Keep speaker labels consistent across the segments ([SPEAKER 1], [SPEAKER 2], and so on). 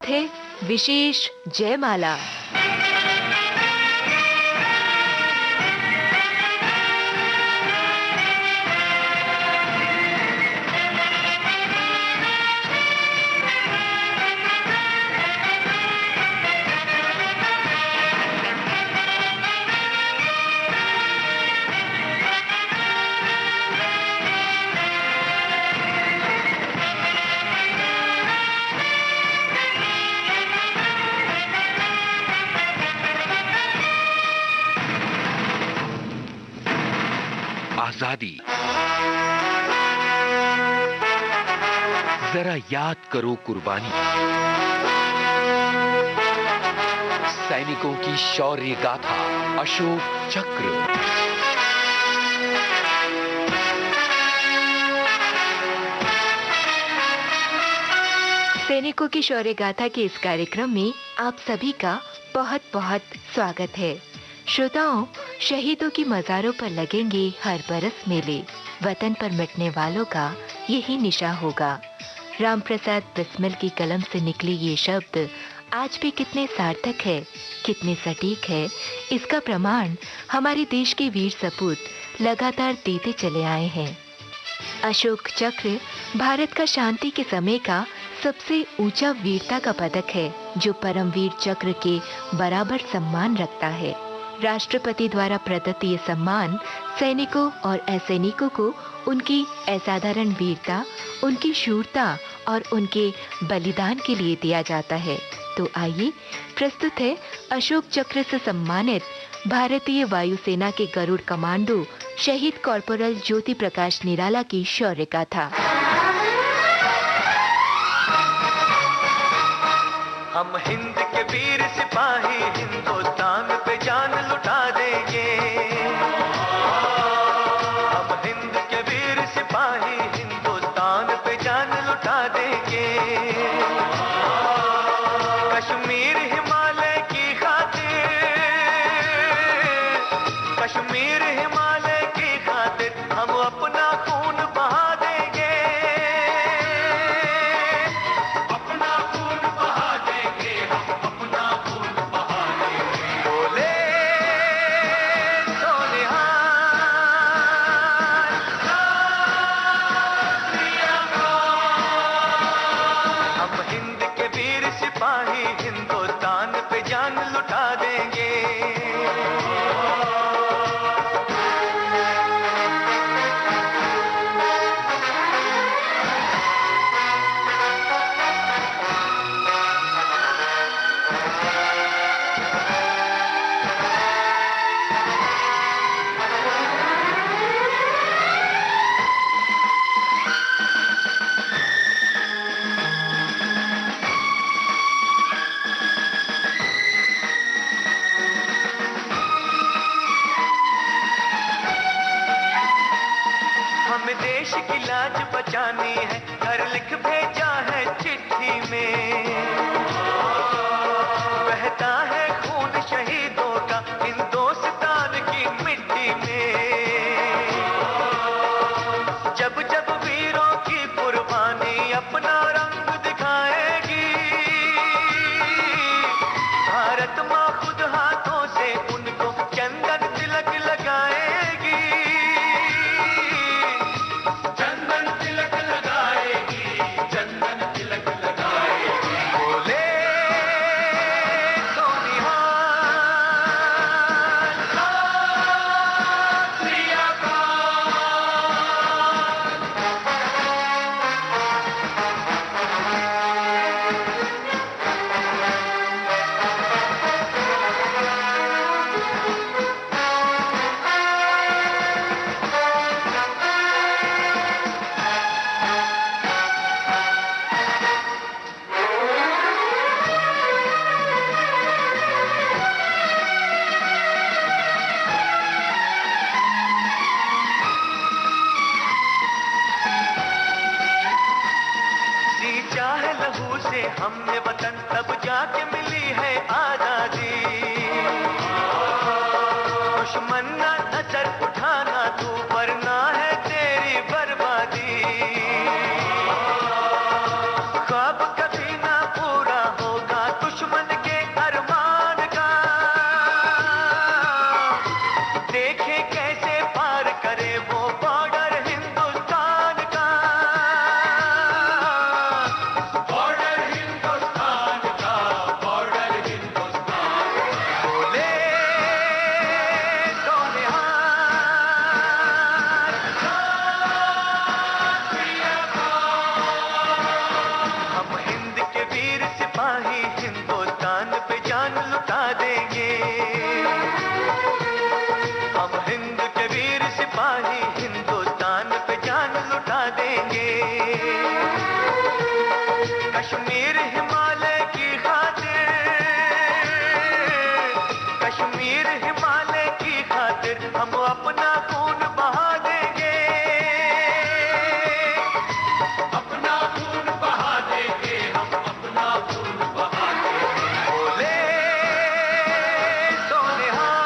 [SPEAKER 1] प्रस्तुत है विशेष जयमाला।
[SPEAKER 2] आजादी। जरा याद करो कुर्बानी, सैनिकों की शौर्य गाथा, अशोक चक्र।
[SPEAKER 1] सैनिकों की शौर्य गाथा के इस कार्यक्रम में आप सभी का बहुत बहुत स्वागत है। श्रोताओं, शहीदों की मज़ारों पर लगेंगे हर बरस मेले। वतन पर मिटने वालों का यही निशा होगा। राम प्रसाद बिस्मिल की कलम से निकले ये शब्द आज भी कितने सार्थक है, कितने सटीक है, इसका प्रमाण हमारे देश के वीर सपूत लगातार देते चले आए हैं। अशोक चक्र भारत का शांति के समय का सबसे ऊंचा वीरता का पदक है, जो परमवीर चक्र के बराबर सम्मान रखता है। राष्ट्रपति द्वारा प्रदत्त ये सम्मान सैनिकों और असैनिकों को उनकी असाधारण वीरता, उनकी शूरता और उनके बलिदान के लिए दिया जाता है। तो आइए प्रस्तुत है अशोक चक्र से सम्मानित भारतीय वायुसेना के गरुड़ कमांडो शहीद कॉर्पोरल ज्योति प्रकाश निराला की शौर्य गाथा।
[SPEAKER 3] हम हिंद के वीर सिपाही हिंदुस्तान पे जान लुटा देंगे। हम हिंद के वीर सिपाही हिंदुस्तान पे जान लुटा देंगे। कश्मीर हिमालय की खातिर, कश्मीर हिमालय की खातिर हम अपना खून बहा देंगे। अपना खून बहा देंगे, हम अपना खून बहा देंगे। बोले सोनिहार हम हिंद के वीर सिपाही हिंदुस्तान पे जान लुटा देंगे। हमें देश की लाज बचानी है, घर लिख भेजा है चिट्ठी में। बहता है खून शहीदों का हिंदुस्तान की मिट्टी में। जब जब वीरों की कुर्बानी अपना रंग दिखाएगी, भारत माँ खुद हाथों से उनको चंदन तिलक लगाएगी। चंदन तिलक लगाएगी, चंदन तिलक लगाएगी। बोले सोनिहार श्री अकाल। सींचा है लहू से हमने वतन, तब जाके मिली है आजादी। दुश्मन ना नजर उठाना तू, वरना है तेरी बर्बादी। ख्वाब कभी ना पूरा होगा कश्मीर हिमालय की खातिर, कश्मीर हिमालय की खातिर हम अपना खून बहा देंगे, अपना खून बहा देंगे, हम अपना खून बहा देंगे। बोले सोनिहाल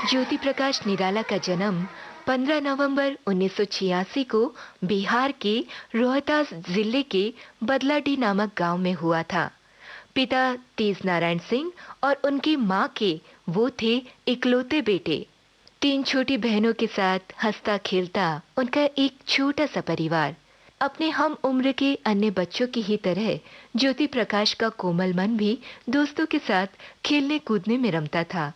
[SPEAKER 1] ज्योति प्रकाश निराला का जन्म 15 नवंबर 1986 को बिहार के रोहतास जिले के बदलाडी नामक गांव में हुआ था। पिता तेज नारायण सिंह और उनकी मां के वो थे इकलौते बेटे। 3 छोटी बहनों के साथ हंसता खेलता उनका एक छोटा सा परिवार। अपने हम उम्र के अन्य बच्चों की ही तरह ज्योति प्रकाश का कोमल मन भी दोस्तों के साथ खेलने कूदने में रमता था।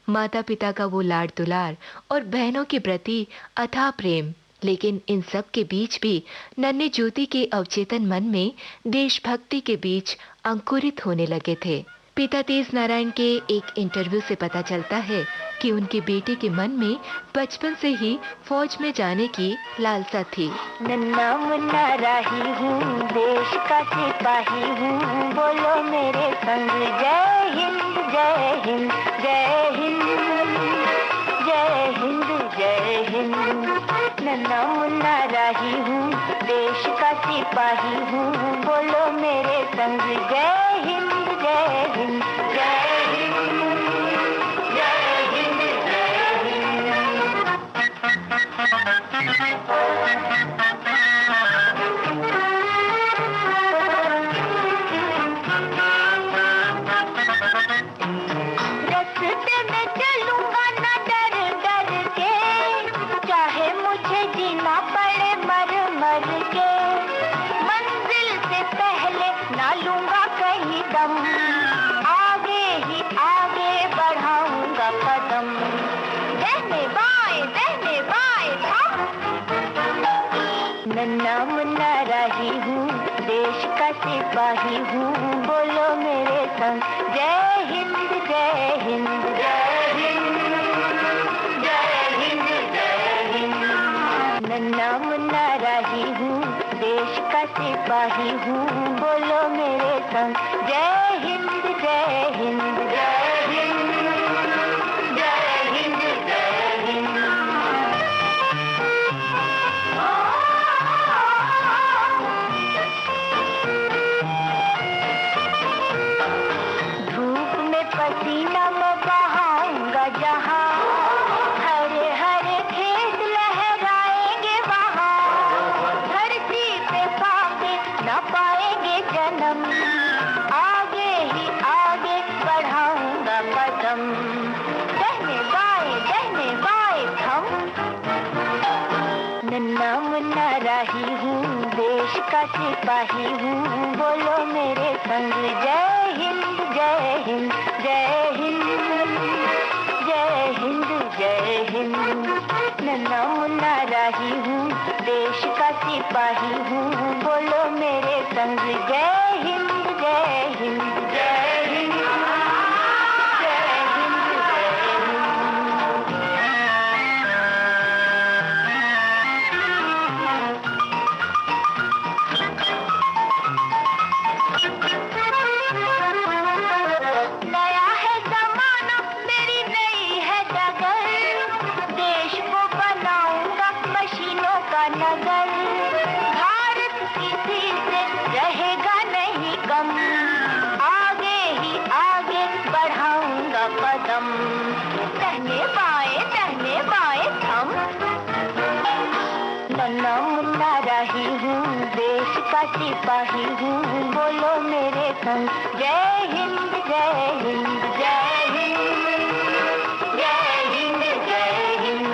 [SPEAKER 1] माता पिता का वो लाड दुलार और बहनों के प्रति अथाह प्रेम, लेकिन इन सब के बीच भी नन्हे ज्योति के अवचेतन मन में देशभक्ति के बीज अंकुरित होने लगे थे। पिता तेज नारायण के एक इंटरव्यू से पता चलता है कि उनके बेटे के मन में बचपन से ही फौज में जाने की लालसा थी।
[SPEAKER 4] नन्ना मुन्ना राही हूँ, देश का सिपाही हूँ, बोलो मेरे संग जय हिंद जय हिंद जय हिंद जय हिंद जय हिंद। नन्ना मुन्ना राही हूँ, देश का सिपाही हूँ, बोलो मेरे संग जय हिंद जय हिंद जय हिंद जय हिंद जय हिंद। रास्ते में चलूंगा ना डर डर के, चाहे मुझे जीना पड़े मर मर के। मंजिल से पहले ना लूंगा कहीं दम, आगे ही आगे बढ़ाऊंगा कदम। दहने बाएं थम। नन्ना मुन्ना राही हूँ, देश का सिपाही हूँ, बोलो मेरे संग जय हिंद जय हिंद जय हिंद जय हिंद जय हिंद। नन्ना मुन्ना राही हूँ, देश का सिपाही हूँ, बोलो मेरे संग जय हिंद जय हिंद जय हिंद जय हिंद जय हिंद। धूप में पसीना मैं बहाऊंगा जहाँ, हरे हरे खेत लहराएंगे वहाँ। धरती पे पाके न पाएंगे जन्म, आगे ही आगे बढ़ाऊंगा कदम। दहने बाएं थम। नन्ना मुन्ना राही हूँ, देश का सिपाही हूँ, बोलो मेरे संग जय हिंद जय हिंद जय हिंद जय हिंद जय हिंद। नन्ना मुन्ना राही हूँ, देश का सिपाही हूँ, बोलो मेरे संग जय हिंद जय हिंद जय हिंद जय हिंद जय हिंद। नया है जमाना, मेरी नई है डगर, देश को बनाऊंगा मशीनों का नगर। भारत किसी से रहेगा नहीं कम, आगे ही आगे बढ़ाऊंगा कदम। दहने बाएं थम। नन्ना मुन्ना राही हूँ, देश का सिपाही हूँ, बोलो मेरे संग जय हिंद जय हिंद जय हिंद जय हिंद जय हिंद।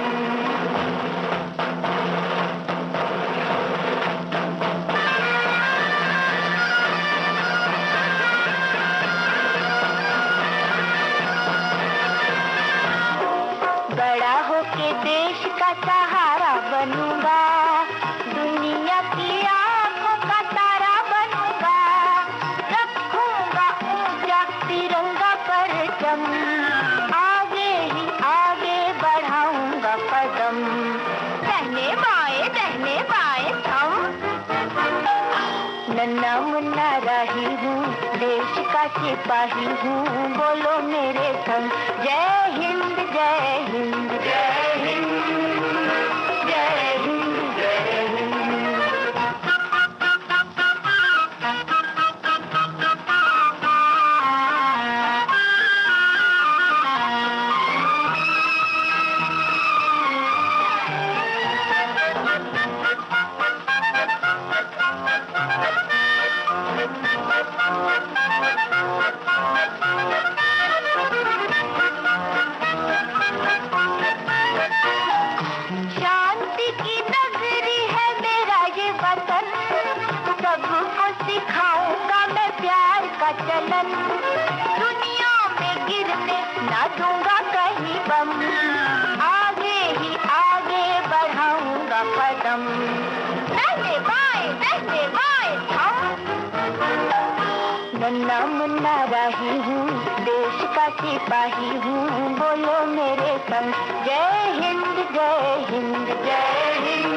[SPEAKER 4] बड़ा होके देश का सहारा बनूंगा, दुनिया की आंखों राही हूँ, देश का सिपाही हूँ, बोलो मेरे संग जय हिंद जय हिंद जय हिंद जय हिंद जय हिंद। सिखाऊंगा मैं प्यार का चलन, दुनिया में गिरने ना दूंगा कहीं बम, आगे ही आगे बढ़ाऊंगा कदम, दाहिने बाएं हम। नन्ना मुन्ना राही हूँ, देश का सिपाही हूँ, बोलो मेरे संग जय हिंद जय हिंद जय हिंद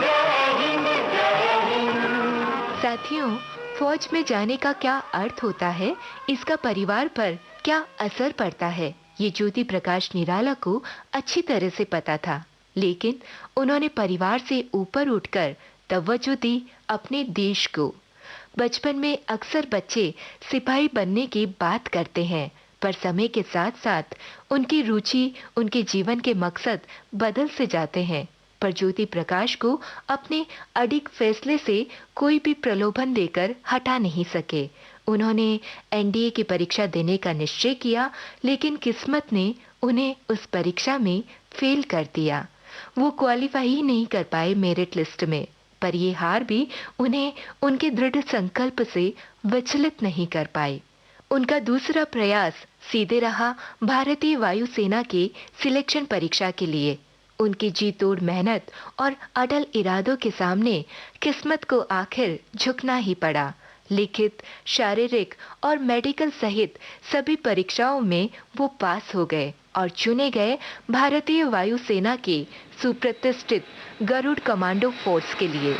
[SPEAKER 4] जय हिंद जय हिंद।
[SPEAKER 1] साथियों, फौज में जाने का क्या अर्थ होता है, इसका परिवार पर क्या असर पड़ता है, ये ज्योति प्रकाश निराला को अच्छी तरह से पता था। लेकिन उन्होंने परिवार से ऊपर उठकर तवज्जो दी अपने देश को। बचपन में अक्सर बच्चे सिपाही बनने की बात करते हैं, पर समय के साथ साथ उनकी रुचि, उनके जीवन के मकसद बदल से जाते हैं। पर ज्योति प्रकाश को अपने अडिग फैसले से कोई भी प्रलोभन देकर हटा नहीं सके। उन्होंने एनडीए की परीक्षा देने का निश्चय किया, लेकिन किस्मत ने उन्हें उस परीक्षा में फेल कर दिया। वो क्वालिफाई ही नहीं कर पाए मेरिट लिस्ट में, पर ये हार भी उन्हें उनके दृढ़ संकल्प से विचलित नहीं कर पाए। उनका दूसरा प्रयास सीधे रहा भारतीय वायुसेना के सिलेक्शन परीक्षा के लिए। उनकी जी तोड़ मेहनत और अटल इरादों के सामने किस्मत को आखिर झुकना ही पड़ा। लिखित, शारीरिक और मेडिकल सहित सभी परीक्षाओं में वो पास हो गए और चुने गए भारतीय वायुसेना के सुप्रतिष्ठित गरुड़ कमांडो फोर्स के लिए।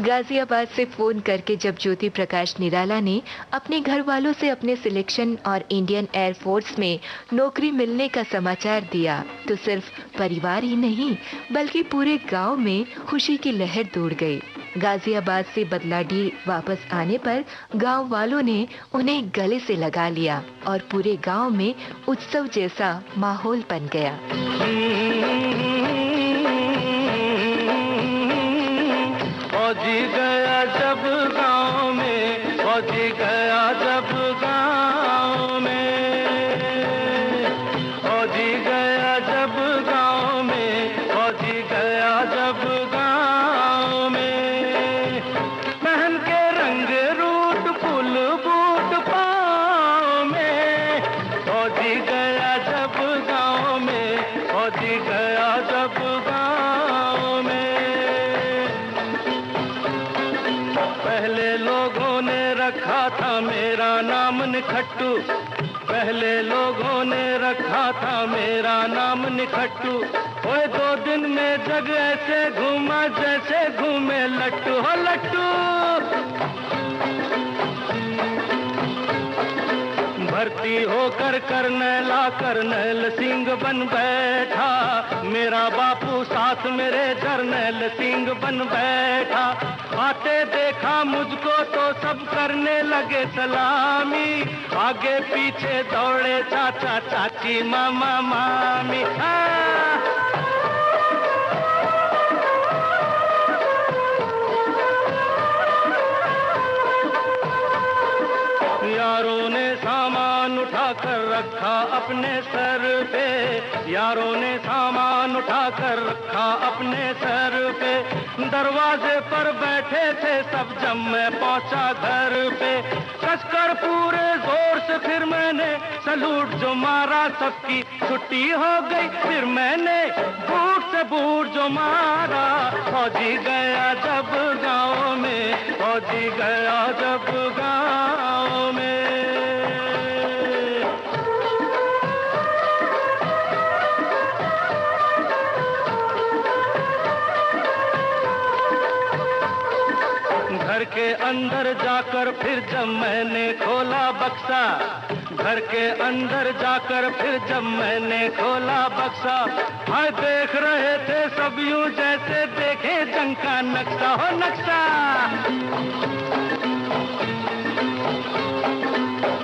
[SPEAKER 1] गाजियाबाद से फोन करके जब ज्योति प्रकाश निराला ने अपने घर वालों से अपने सिलेक्शन और इंडियन एयर फोर्स में नौकरी मिलने का समाचार दिया, तो सिर्फ परिवार ही नहीं बल्कि पूरे गांव में खुशी की लहर दौड़ गई। गाजियाबाद से बदलाडीह वापस आने पर गांव वालों ने उन्हें गले से लगा लिया और पूरे गांव में उत्सव जैसा माहौल बन गया।
[SPEAKER 3] फौजी गया जब गाँव में, फौजी गया जब गाँव में, फौजी गया जब गाँव में, फौजी गया जब गाँव में, पहन के रंग रूट फुल बूट पाँव में, फौजी गया जब गाँव में, फौजी गया जब गाँव में। पहले लोगों ने रखा था मेरा नाम निखट्टू, पहले लोगों ने रखा था मेरा नाम निखट्टू, ओए 2 दिन में जग ऐसे घूमा जैसे घूमे लट्टू हो लट्टू। भर्ती होकर करनैल सिंह बन बैठा, मेरा बापू साथ मेरे जर्नैल सिंह बन बैठा। आते देखा मुझको तो सब करने लगे सलामी, आगे पीछे दौड़े चाचा चाची मामा मामी। यारों ने सामान उठा कर रखा अपने सर पे, यारों ने सामान उठा कर रखा अपने सर पे, दरवाजे पर बैठे थे सब जब मैं पहुंचा घर पे, कसकर पूरे जोर से फिर मैंने सलूट जो मारा, सबकी छुट्टी हो गई फिर मैंने बूट से बूट जो मारा। फौजी गया जब गाँव में, फौजी गया जब गाँव में। के अंदर जाकर फिर जब मैंने खोला बक्सा, घर के अंदर जाकर फिर जब मैंने खोला बक्सा, हाय देख रहे थे सब यूं जैसे देखे जंग का नक्शा हो नक्शा।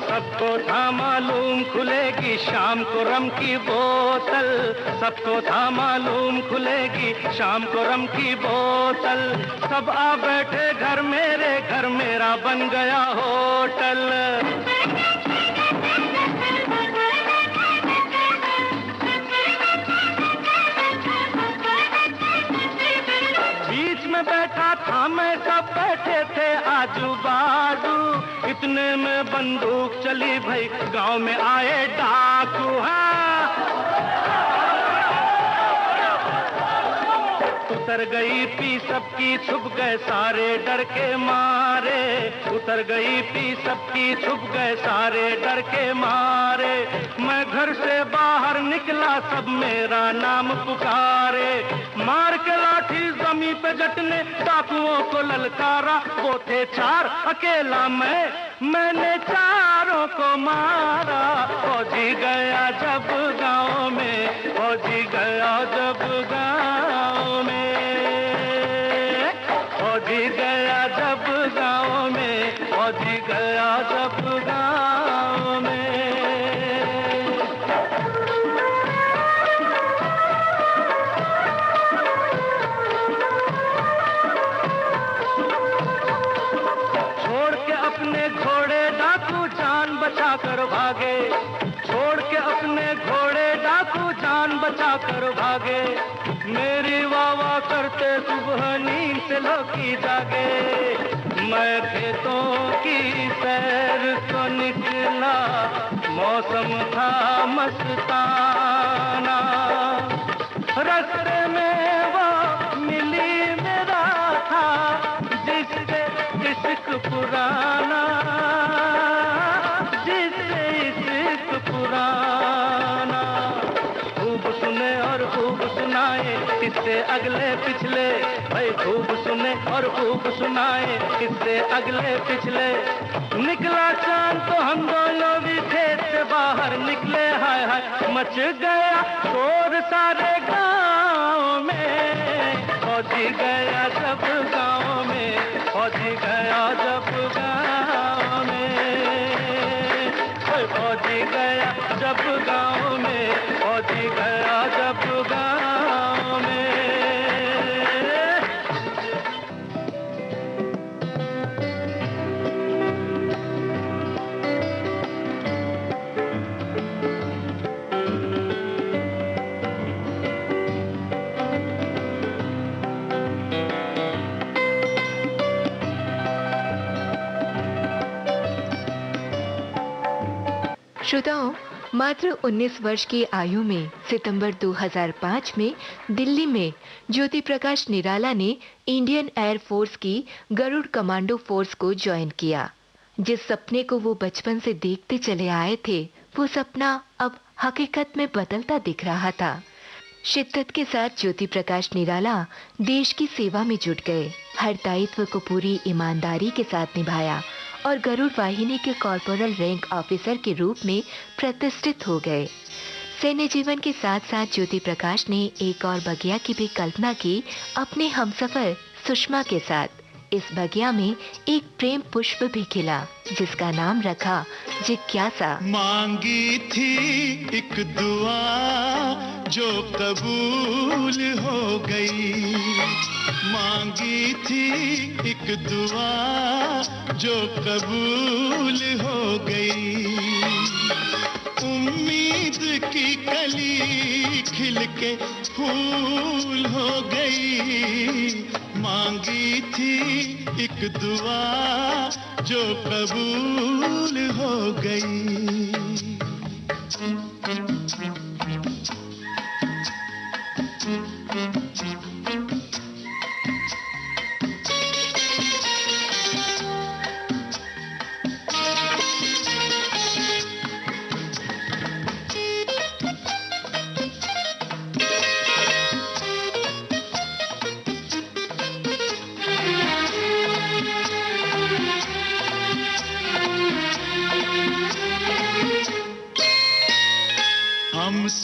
[SPEAKER 3] सबको था मालूम खुलेगी शाम को रम की बोतल, सबको था मालूम खुलेगी शाम को रम की बोतल। सब आ बैठे घर मेरे, घर मेरा बन गया होटल। बीच में बैठा था मैं, सब बैठे थे आजू बाजू, इतने में बंदूक चली भाई, गांव में आए डाकू। उतर गई पी सबकी, छुप गए सारे डर के मारे, उतर गई पी सबकी, छुप गए सारे डर के मारे। मैं घर से बाहर निकला, सब मेरा नाम पुकारे, मार के लाठी जमीन पे जटने डाकुओं को ललकारा। वो थे चार, अकेला मैंने चारों को मारा। फौजी गया जब गाँव में, फौजी गया जब गाँव में, फौजी गया जब गाँव में, फौजी गया जब गाँव में। छोड़ के अपने घोड़े डाकू जान बचा कर भागे, छोड़ के अपने घोड़े डाकू जान बचा कर भागे। मेरी वाह वाह करते सुबह नींद से लौकी जागे। मैं खेतों की सैर को निकला, मौसम था मस्ताना। रास्ते में वो मिली मेरा था, जिससे इश्क पुराना, जिससे इश्क पुराना। खूब सुने और खूब सुनाए किससे अगले पिछले, भाई खूब सुने और खूब सुनाए किससे अगले पिछले। निकला चांद तो हम दोनों भी खेत से बाहर निकले। हाय हाय मच गया शोर सारे गाँव में, फौजी गया जब गाँव में, फौजी गया जब गाँव में, फौजी गया जब गाँव में, फौजी गया जब गाँव में।
[SPEAKER 1] श्रोताओं, मात्र 19 वर्ष की आयु में सितंबर 2005 में दिल्ली में ज्योति प्रकाश निराला ने इंडियन एयर फोर्स की गरुड़ कमांडो फोर्स को ज्वाइन किया। जिस सपने को वो बचपन से देखते चले आए थे, वो सपना अब हकीकत में बदलता दिख रहा था। शिद्दत के साथ ज्योति प्रकाश निराला देश की सेवा में जुट गए, हर दायित्व को पूरी ईमानदारी के साथ निभाया और गरुड़ वाहिनी के कॉर्पोरल रैंक ऑफिसर के रूप में प्रतिष्ठित हो गए। सैन्य जीवन के साथ साथ ज्योति प्रकाश ने एक और बगिया की भी कल्पना की अपने हमसफर सुषमा के साथ। इस बगिया में एक प्रेम पुष्प भी खिला, जिसका नाम रखा जिज्ञासा।
[SPEAKER 5] मांगी थी एक दुआ जो कबूल हो गई, मांगी थी एक दुआ जो कबूल हो गई। उम्मीद की कली खिल के फूल हो गई, मांगी थी एक दुआ जो कबूल हो गई।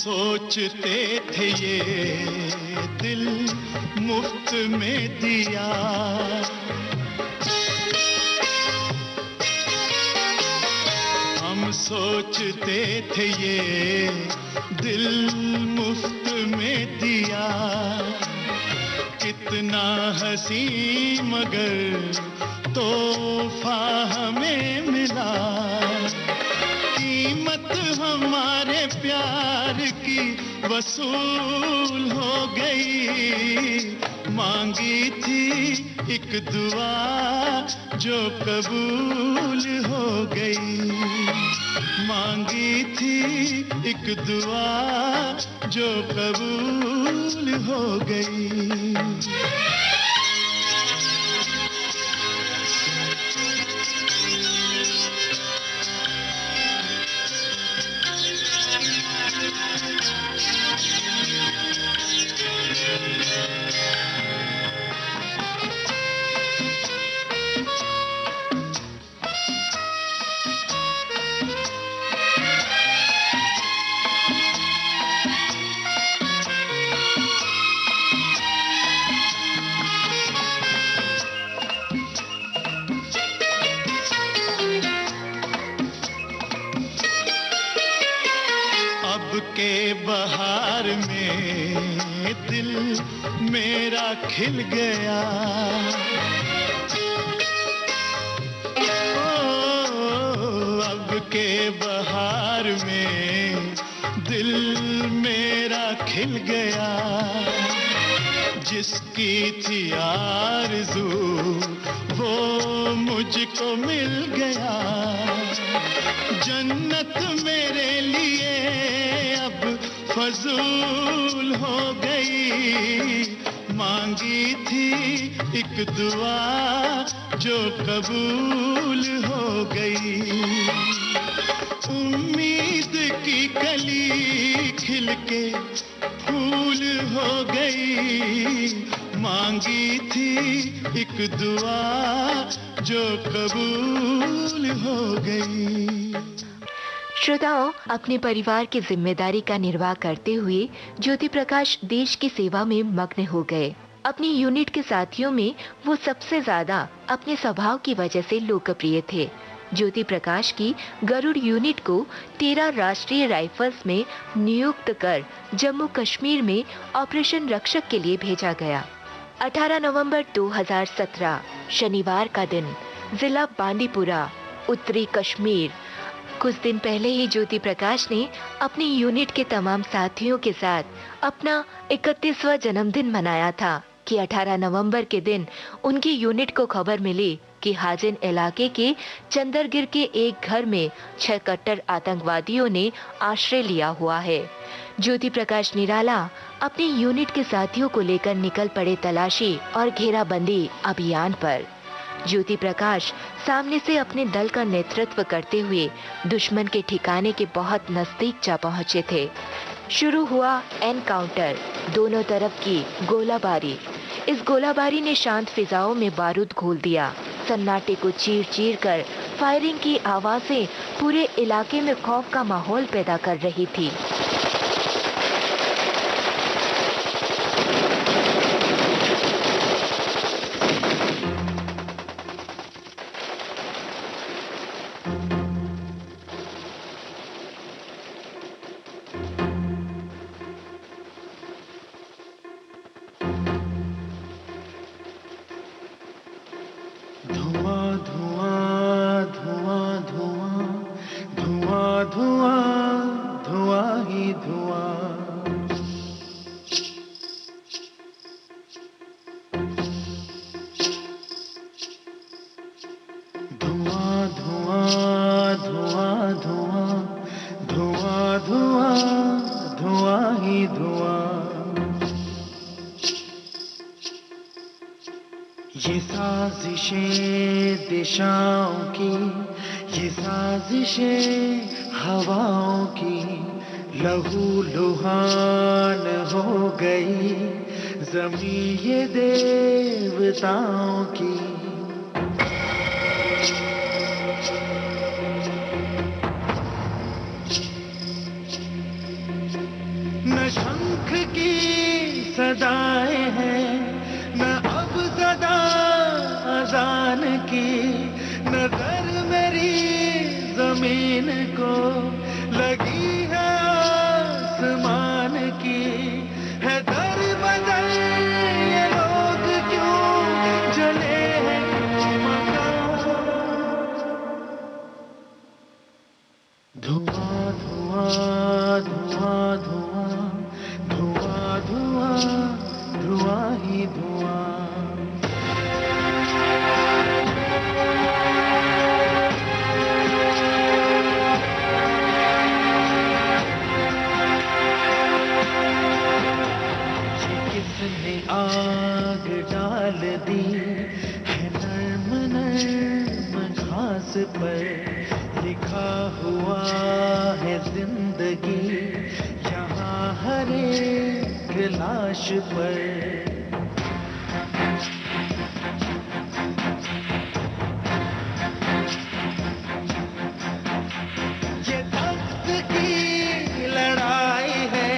[SPEAKER 5] सोचते थे ये दिल मुफ्त में दिया, हम सोचते थे ये दिल मुफ्त में दिया, कितना हंसी मगर तोहफा हमें मिला, कीमत हमारे प्यार की वसूल हो गई, मांगी थी एक दुआ जो कबूल हो गई, मांगी थी एक दुआ जो कबूल हो गई। के बहार में दिल मेरा खिल गया, ओ अब के बहार में दिल मेरा खिल गया, जिसकी थी आरज़ू वो मुझको मिल गया, जन्नत मेरे लिए अब फजूल हो गई, मांगी थी एक दुआ जो कबूल हो गई, उम्मीद की कली खिल के फूल हो गई, मांगी थी एक दुआ जो कबूल हो गई।
[SPEAKER 1] श्रोताओं, अपने परिवार की जिम्मेदारी का निर्वाह करते हुए ज्योति प्रकाश देश की सेवा में मग्न हो गए। अपनी यूनिट के साथियों में वो सबसे ज्यादा अपने स्वभाव की वजह से लोकप्रिय थे। ज्योति प्रकाश की गरुड़ यूनिट को 13 राष्ट्रीय राइफल्स में नियुक्त कर जम्मू कश्मीर में ऑपरेशन रक्षक के लिए भेजा गया। 18 नवंबर 2017 शनिवार का दिन, जिला बांदीपुरा, उत्तरी कश्मीर। कुछ दिन पहले ही ज्योति प्रकाश ने अपनी यूनिट के तमाम साथियों के साथ अपना 31वां जन्मदिन मनाया था कि 18 नवंबर के दिन उनकी यूनिट को खबर मिली कि हाजिन इलाके के चंदरगिर के एक घर में 6 कट्टर आतंकवादियों ने आश्रय लिया हुआ है। ज्योति प्रकाश निराला अपनी यूनिट के साथियों को लेकर निकल पड़े तलाशी और घेराबंदी अभियान पर। ज्योति प्रकाश सामने से अपने दल का नेतृत्व करते हुए दुश्मन के ठिकाने के बहुत नजदीक जा पहुंचे थे। शुरू हुआ एनकाउंटर, दोनों तरफ की गोलाबारी। इस गोलाबारी ने शांत फिजाओं में बारूद घोल दिया। सन्नाटे को चीर चीर कर फायरिंग की आवाजें पूरे इलाके में खौफ का माहौल पैदा कर रही थी।
[SPEAKER 6] ये साजिशें दिशाओं की, ये साजिशें हवाओं की, लहू लुहान हो गई ज़मीं ये देवताओं की। की सदाएं हैं, न अब सदा अजान की। नजर मेरी जमीन को लगी है आसमान की। है दर बदर ये लोग क्यों जले हैं क्यों मकान। धुआं धुआं धुआं धुआं धुआं धुआं धुआं ही धुआं। किसने आग डाल दी है नर्म नर्म घास पर। लिखा हुआ है जिंदगी यहाँ हर एक लाश पर। ये तख्त की लड़ाई है,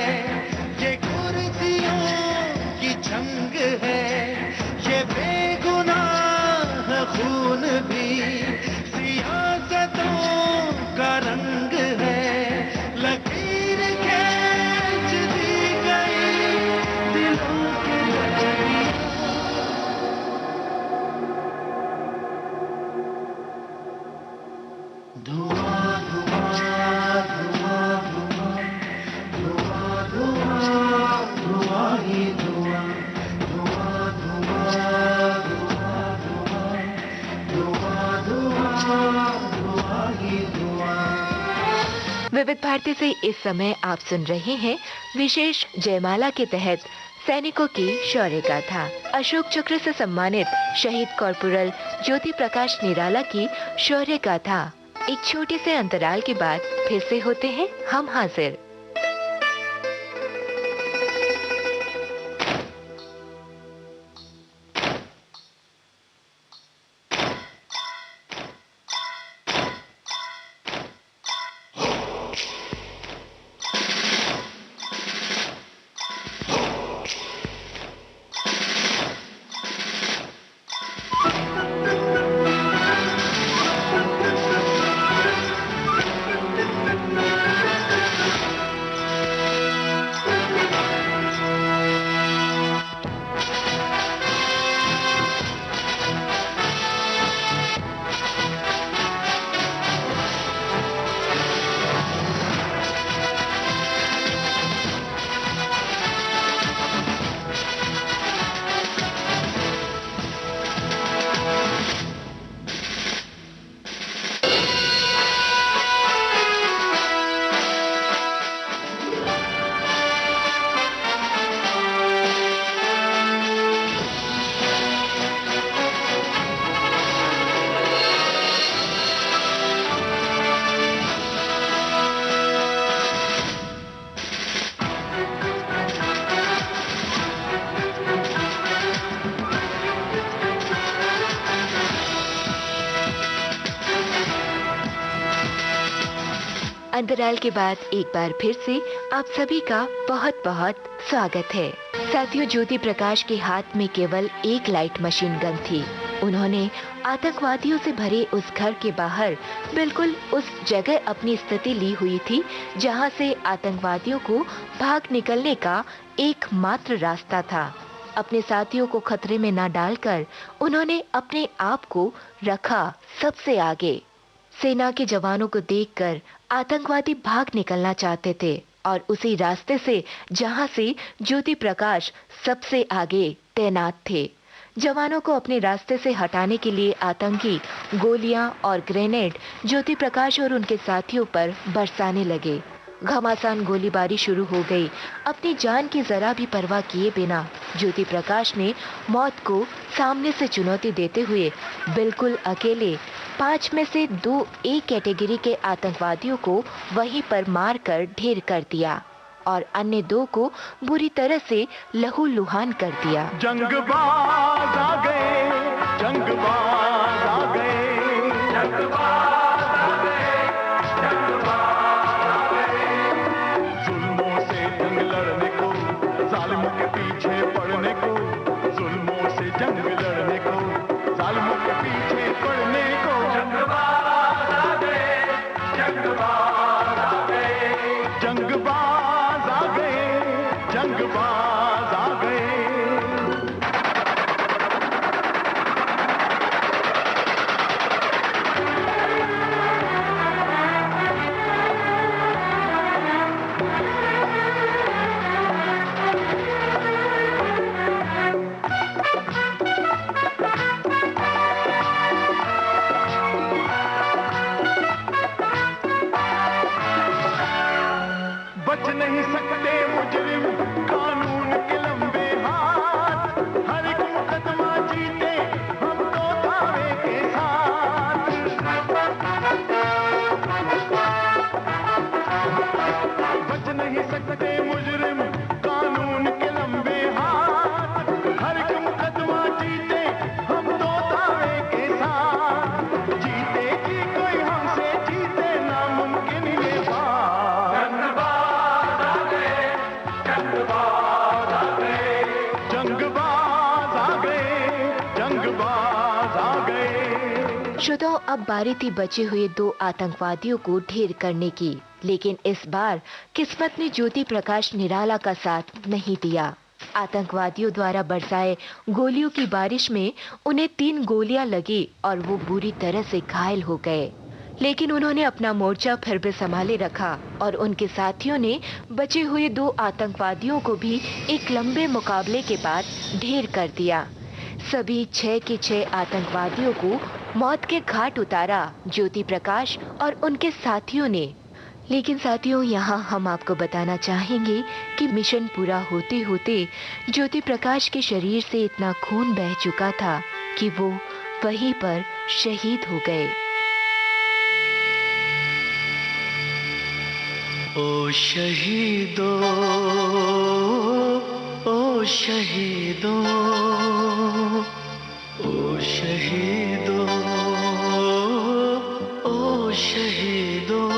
[SPEAKER 6] ये कुर्सियों की जंग है। ये बेगुनाह खून भी सियासतों का रंग है। लकीर खींच दी गई दिलों की लकीर। धुआं धुआं धुआं धुआं धुआं धुआं धुआं ही धुआं। धुआं धुआं धुआं धुआं धुआं धुआं ही धुआं।
[SPEAKER 1] विविध भारती से इस समय आप सुन रहे हैं विशेष जयमाला के तहत सैनिकों की शौर्य गाथा। अशोक चक्र से सम्मानित शहीद कॉर्पोरल ज्योति प्रकाश निराला की शौर्य गाथा। एक छोटे से अंतराल के बाद फिर से होते हैं हम हाजिर। अंतराल के बाद एक बार फिर से आप सभी का बहुत बहुत स्वागत है। साथियों, ज्योति प्रकाश के हाथ में केवल एक लाइट मशीन गन थी। उन्होंने आतंकवादियों से भरे उस घर के बाहर बिल्कुल उस जगह अपनी स्थिति ली हुई थी जहां से आतंकवादियों को भाग निकलने का एकमात्र रास्ता था। अपने साथियों को खतरे में न डालकर उन्होंने अपने आप को रखा सबसे आगे। सेना के जवानों को देखकर आतंकवादी भाग निकलना चाहते थे और उसी रास्ते से जहां से ज्योति प्रकाश सबसे आगे तैनात थे। जवानों को अपने रास्ते से हटाने के लिए आतंकी गोलियां और ग्रेनेड ज्योति प्रकाश और उनके साथियों पर बरसाने लगे। घमासान गोलीबारी शुरू हो गई। अपनी जान की जरा भी परवाह किए बिना ज्योति प्रकाश ने मौत को सामने से चुनौती देते हुए बिल्कुल अकेले 5 में से 2 ए कैटेगरी के आतंकवादियों को वहीं पर मारकर ढेर कर दिया और अन्य 2 को बुरी तरह से लहूलुहान कर दिया।
[SPEAKER 3] जंगबाज आ गए, जंगबाज आ गए, जंगबाज आ गए, जंगबाज आ गए। जुल्मों से जंग लड़ने को बाज आ गए।
[SPEAKER 1] श्रोताओं, अब बारी थी बचे हुए 2 आतंकवादियों को ढेर करने की, लेकिन इस बार किस्मत ने ज्योति प्रकाश निराला का साथ नहीं दिया। आतंकवादियों द्वारा बरसाए गोलियों की बारिश में उन्हें 3 गोलियां लगी और वो बुरी तरह से घायल हो गए। लेकिन उन्होंने अपना मोर्चा फिर भी संभाले रखा और उनके साथियों ने बचे हुए 2 आतंकवादियों को भी एक लंबे मुकाबले के बाद ढेर कर दिया। सभी 6 के 6 आतंकवादियों को मौत के घाट उतारा ज्योति प्रकाश और उनके साथियों ने। लेकिन साथियों, यहाँ हम आपको बताना चाहेंगे कि मिशन पूरा होते होते ज्योति प्रकाश के शरीर से इतना खून बह चुका था कि वो वहीं पर शहीद हो गए।
[SPEAKER 5] ओ शहीदों, ओ शहीदों, ओ शहीदों, ओ शहीदों,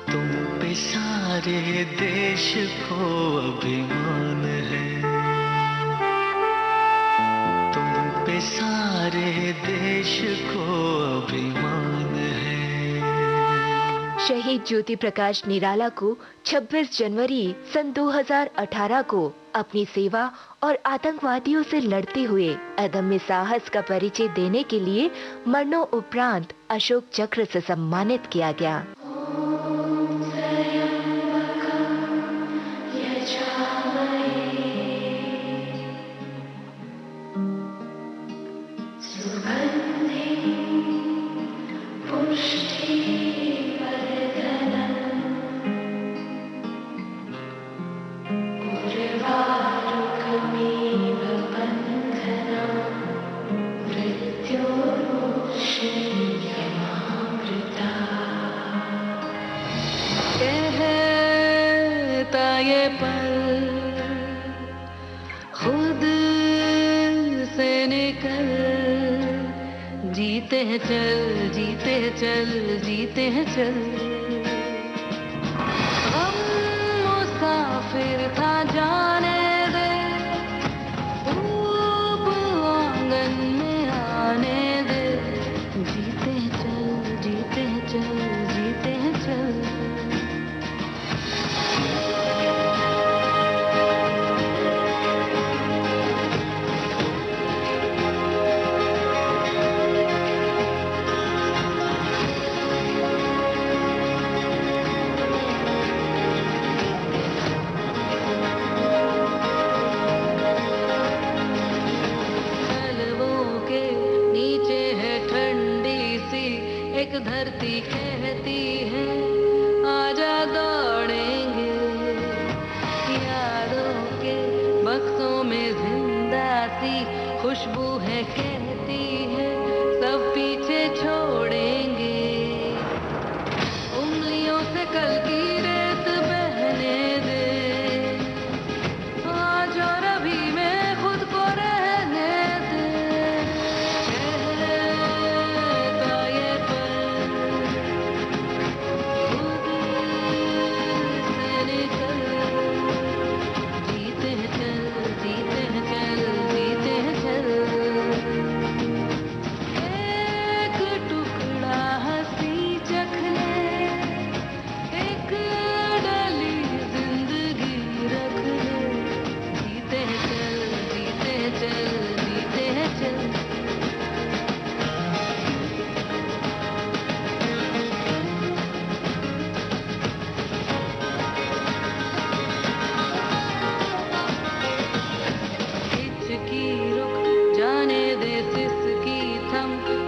[SPEAKER 5] तुम पे सारे देश को अभिमान है, तुम पे सारे देश को अभिमान है।
[SPEAKER 1] शहीद ज्योति प्रकाश निराला को 26 जनवरी सन 2018 को अपनी सेवा और आतंकवादियों से लड़ते हुए अदम्य साहस का परिचय देने के लिए मरणोपरांत अशोक चक्र से सम्मानित किया गया।
[SPEAKER 7] ये पल खुद से निकल, जीते हैं चल, जीते हैं चल, जीते हैं चल। हम मुसाफिर था जाने दे, धूप आंगन में आने दे, जीते हैं चल, जीते हैं चल, जीते हैं चल। एक धरती कहती है आजा दौड़ेंगे, यादों के बक्सों में जिंदा सी खुशबू है कहती है सब पीछे छोड़ेंगे। उंगलियों से कल की रेत बहने दे, आज और अभी में खुद को रहने दे।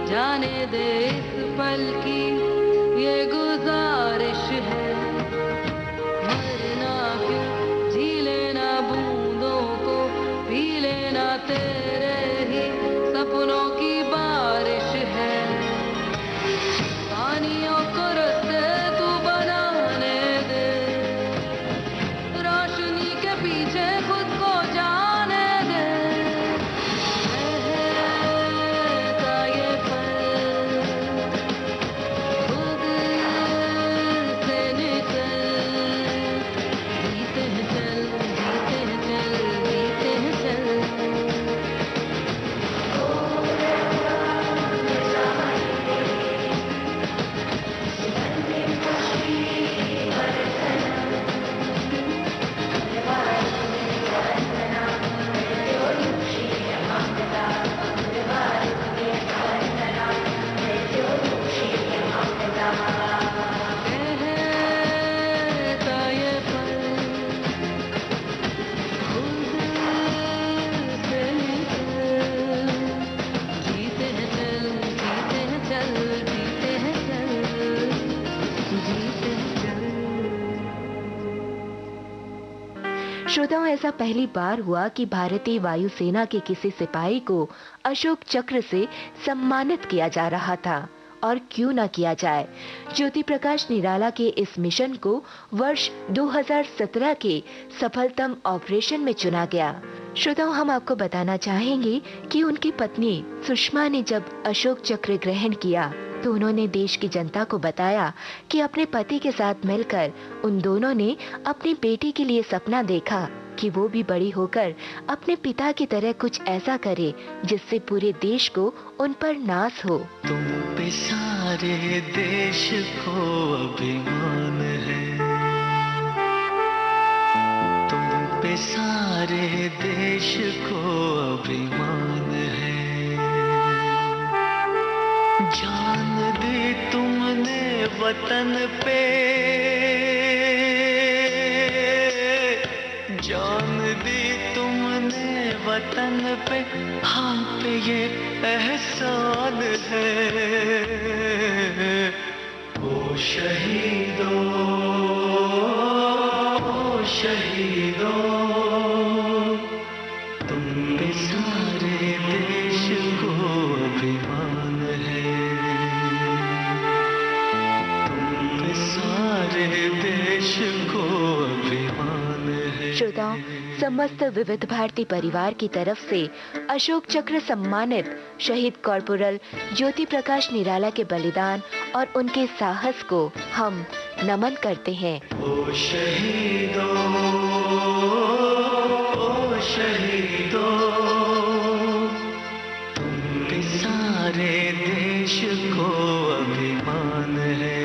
[SPEAKER 7] जाने दे इस पल की ये गुजारिश है, मरना क्यों, जी लेना बूंदों को, पी लेना तेरे ही सपनों की बारिश है। पानियों को रस्ते तू बनाने दे, रोशनी के पीछे खुद को जाने दे।
[SPEAKER 1] श्रोताओं, ऐसा पहली बार हुआ कि भारतीय वायुसेना के किसी सिपाही को अशोक चक्र से सम्मानित किया जा रहा था। और क्यों न किया जाए। ज्योति प्रकाश निराला के इस मिशन को वर्ष 2017 के सफलतम ऑपरेशन में चुना गया। श्रोताओं, हम आपको बताना चाहेंगे कि उनकी पत्नी सुषमा ने जब अशोक चक्र ग्रहण किया तो उन्होंने देश की जनता को बताया कि अपने पति के साथ मिलकर उन दोनों ने अपनी बेटी के लिए सपना देखा कि वो भी बड़ी होकर अपने पिता की तरह कुछ ऐसा करे जिससे पूरे देश को उन पर नाज हो।
[SPEAKER 5] तुम पे सारे देश को अभिमान है, तुम पे सारे देश को अभिमान है। जान दी तुमने वतन पे, जान दी तुमने वतन पे, हम पे ये एहसान है। ओ शहीदों, ओ शहीदों, तुम पे सारे देश को अभिमान है, तुम पे सारे देश को अभिमान है।
[SPEAKER 1] श्रोताओं, समस्त विविध भारती परिवार की तरफ से अशोक चक्र सम्मानित शहीद कॉर्पोरल ज्योति प्रकाश निराला के बलिदान और उनके साहस को हम नमन करते हैं।
[SPEAKER 5] ओ शहीदों, ओ शहीदों, तुम पे सारे देश को अभिमान है,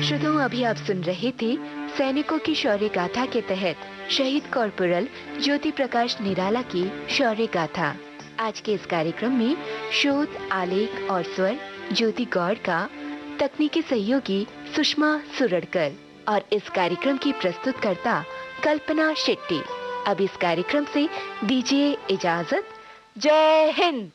[SPEAKER 1] श्रोताओं, अभी आप सुन रहे थे सैनिकों की शौर्य गाथा के तहत शहीद कॉर्पोरल ज्योति प्रकाश निराला की शौर्य गाथा। आज के इस कार्यक्रम में शोध, आलेख और स्वर ज्योति गौड़ का, तकनीकी सहयोगी सुषमा सुरड़कर और इस कार्यक्रम की प्रस्तुतकर्ता कल्पना शेट्टी। अब इस कार्यक्रम से दीजिए इजाजत। जय हिंद।